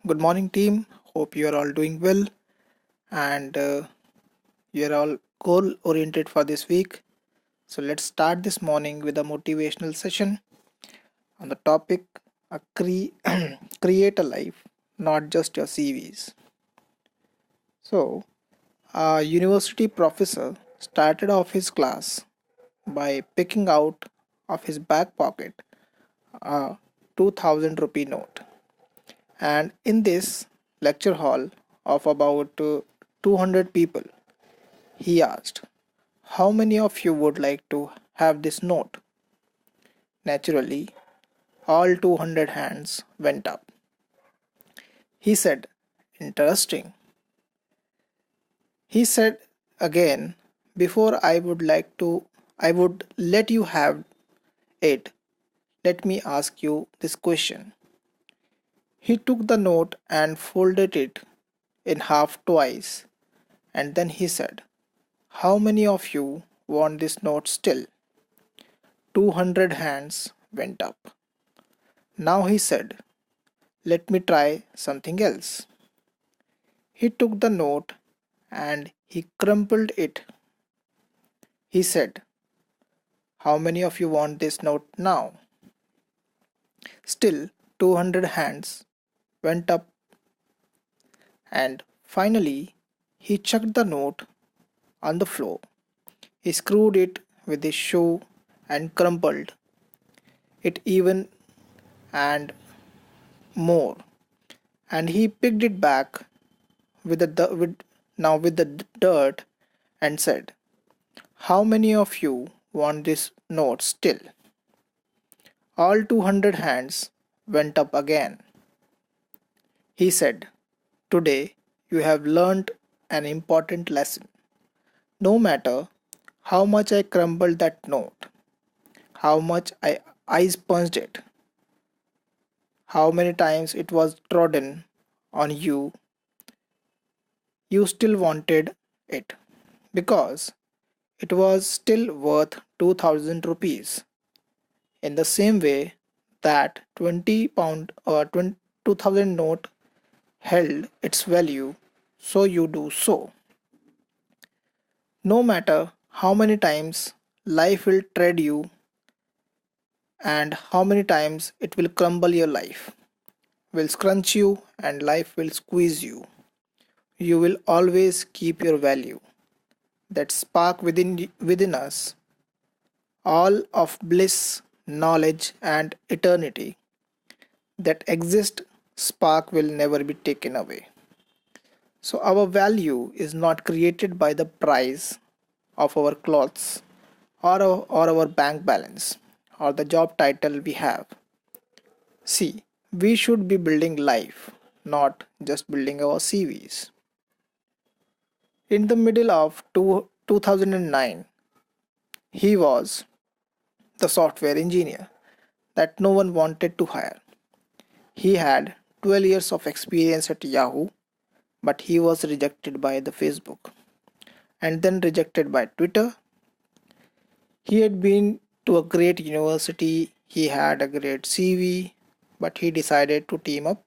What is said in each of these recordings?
Good morning, team. Hope you are all doing well and you are all goal oriented for this week. So, let's start this morning with a motivational session on the topic create a life, not just your CVs. So, a university professor started off his class by picking out of his back pocket a 2000 rupee note. And in this lecture hall of about 200 people, he asked, how many of you would like to have this note? Naturally, all 200 hands went up. He said, interesting. He said again, before I would let you have it, let me ask you this question. He took the note and folded it in half twice, and then he said, how many of you want this note still? 200 hands went up. Now he said, let me try something else. He took the note and he crumpled it. He said, how many of you want this note now? Still, 200 hands went up, and finally, he chucked the note on the floor. He screwed it with his shoe and crumpled it even and more. And he picked it back with the dirt and said, how many of you want this note still? All 200 hands went up again. He said, today you have learned an important lesson. No matter how much I crumbled that note, how much I ice punched it, how many times it was trodden on you, you still wanted it because it was still worth 2000 rupees. In the same way that 20 pound or 2000 note held its value, so you do so. No matter how many times life will tread you and how many times it will crumble your life, will scrunch you and life will squeeze you. You will always keep your value. That spark within us, all of bliss, knowledge, and eternity that exist, spark will never be taken away. So, our value is not created by the price of our clothes or our bank balance or the job title we have. See, we should be building life, not just building our CVs. In the middle of 2009, he was the software engineer that no one wanted to hire. He had 12 years of experience at Yahoo, but he was rejected by the Facebook and then rejected by Twitter. He had been to a great university, he had a great CV, but he decided to team up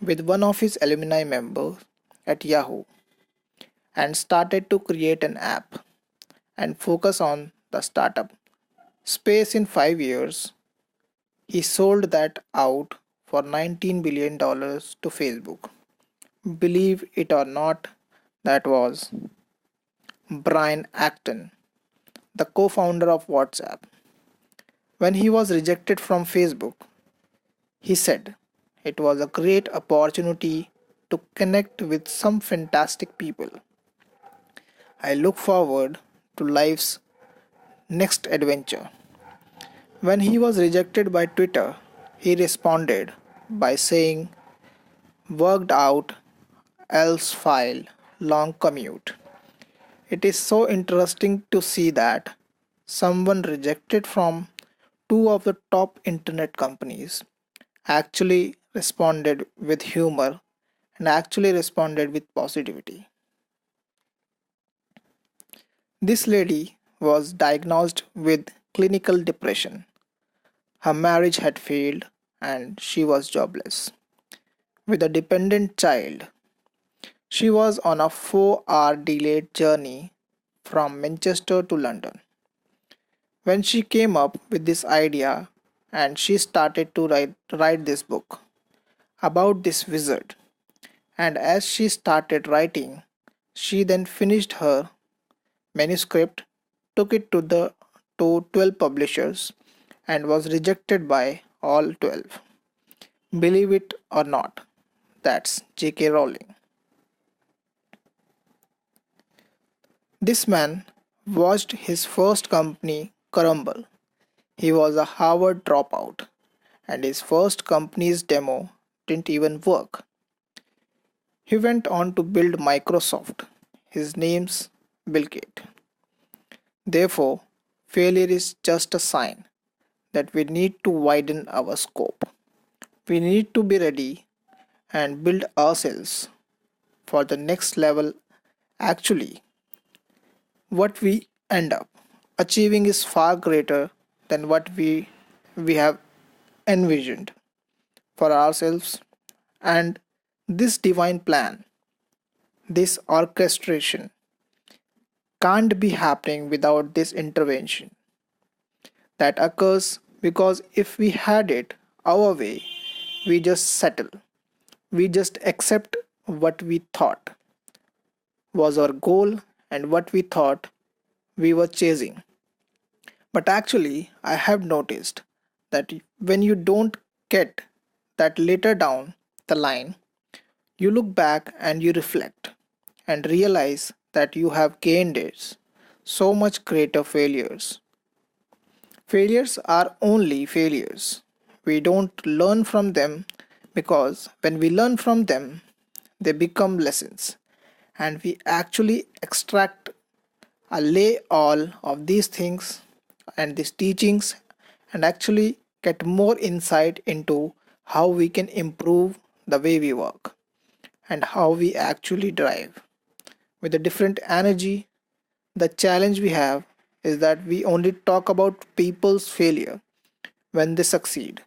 with one of his alumni members at Yahoo and started to create an app and focus on the startup space. In 5 years, he sold that out for $19 billion to Facebook. Believe it or not, that was Brian Acton, the co founder of WhatsApp. When he was rejected from Facebook, he said it was a great opportunity to connect with some fantastic people. I look forward to life's next adventure. When he was rejected by Twitter, he responded by saying, worked out, else file, long commute. It is so interesting to see that someone rejected from two of the top internet companies actually responded with humor and actually responded with positivity. This lady was diagnosed with clinical depression. Her marriage had failed and she was jobless. with a dependent child. She was on a 4-hour delayed journey from Manchester to London when she came up with this idea, and she started to write this book about this wizard. And as she started writing, she then finished her manuscript, took it to 12 publishers, and was rejected by all 12. Believe it or not, that's J.K. Rowling. This man watched his first company crumble. He was a Harvard dropout, and his first company's demo didn't even work. He went on to build Microsoft. His name's Bill Gates. Therefore, failure is just a sign that we need to widen our scope. We need to be ready and build ourselves for the next level. Actually, what we end up achieving is far greater than what we have envisioned for ourselves, and this divine plan, this orchestration, can't be happening without this intervention that occurs because if we had it our way, we just settle. We just accept what we thought was our goal and what we thought we were chasing. But actually, I have noticed that when you don't get that later down the line, you look back and you reflect and realize that you have gained it so much greater failures. Failures are only failures. We don't learn from them because when we learn from them, they become lessons and we actually extract a lay all of these things and these teachings and actually get more insight into how we can improve the way we work and how we actually drive with a different energy. The challenge we have is that we only talk about people's failure when they succeed,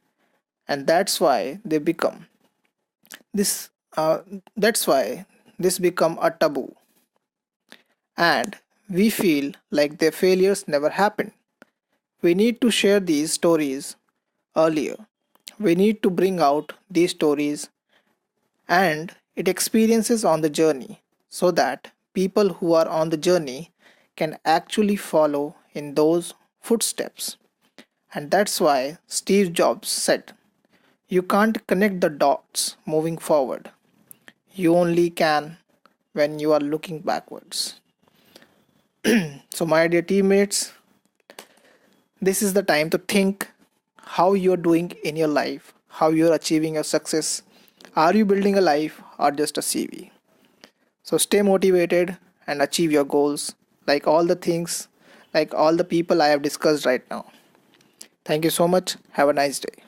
and this that's why this become a taboo, and we feel like their failures never happened. We need to share these stories earlier. We need to bring out these stories and its experiences on the journey so that people who are on the journey can actually follow in those footsteps. And that's why Steve Jobs said, you can't connect the dots moving forward. You only can when you are looking backwards. So, my dear teammates, this is the time to think how you're doing in your life, how you're achieving your success. Are you building a life or just a CV? So stay motivated and achieve your goals like all the things, like all the people I have discussed right now. Thank you so much. Have a nice day.